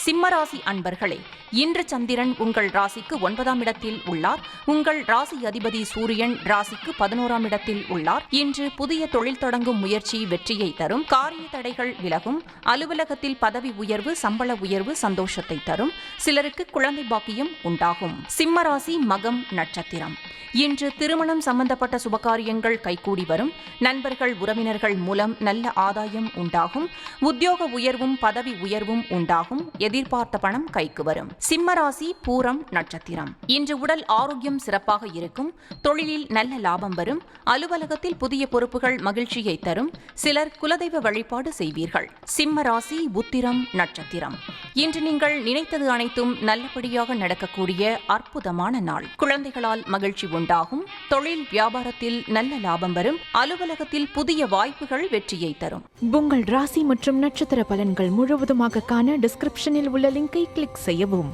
சிம்மராசி அன்பர்களே, இன்று சந்திரன் உங்கள் ராசிக்கு 9ஆம் இடத்தில் உள்ளார். உங்கள் ராசி அதிபதி சூரியன் ராசிக்கு 11ஆம் இடத்தில் உள்ளார். இன்று புதிய தொழில் தொடங்கும் முயற்சி வெற்றியை தரும். காரிய தடைகள் விலகும். அலுவலகத்தில் பதவி உயர்வு, சம்பள உயர்வு சந்தோஷத்தை தரும். சிலருக்கு குழந்தை பாக்கியம் உண்டாகும். சிம்மராசி மகம் நட்சத்திரம். இன்று திருமணம் சம்பந்தப்பட்ட சுபகாரியங்கள் கைகூடி வரும். நண்பர்கள் உறவினர்கள் மூலம் நல்ல ஆதாயம் உண்டாகும். உத்தியோக உயர்வும் பதவி உயர்வும் உண்டாகும். எதிர்பார்த்த பணம் கைக்கு வரும். சிம்மராசி பூரம் நட்சத்திரம். இன்று உடல் ஆரோக்கியம் சிறப்பாக இருக்கும். தொழிலில் நல்ல லாபம் வரும். அலுவலகத்தில் புதிய பொறுப்புகள் மகிழ்ச்சியை தரும். சிலர் குலதெய்வ வழிபாடு செய்வீர்கள். சிம்மராசி உத்திரம் நட்சத்திரம். இன்று நீங்கள் நினைத்தது அனைத்தும் நல்லபடியாக நடக்கக்கூடிய அற்புதமான நாள். குழந்தைகளால் மகிழ்ச்சி உண்டாகும். தொழில் வியாபாரத்தில் நல்ல லாபம் வரும். அலுவலகத்தில் புதிய வாய்ப்புகள் வெற்றியை தரும். உங்கள் ராசி மற்றும் நட்சத்திர பலன்கள் முழுவதுமாக காண டிஸ்கிரிப்ஷனில் உள்ள லிங்கை கிளிக் செய்யவும்.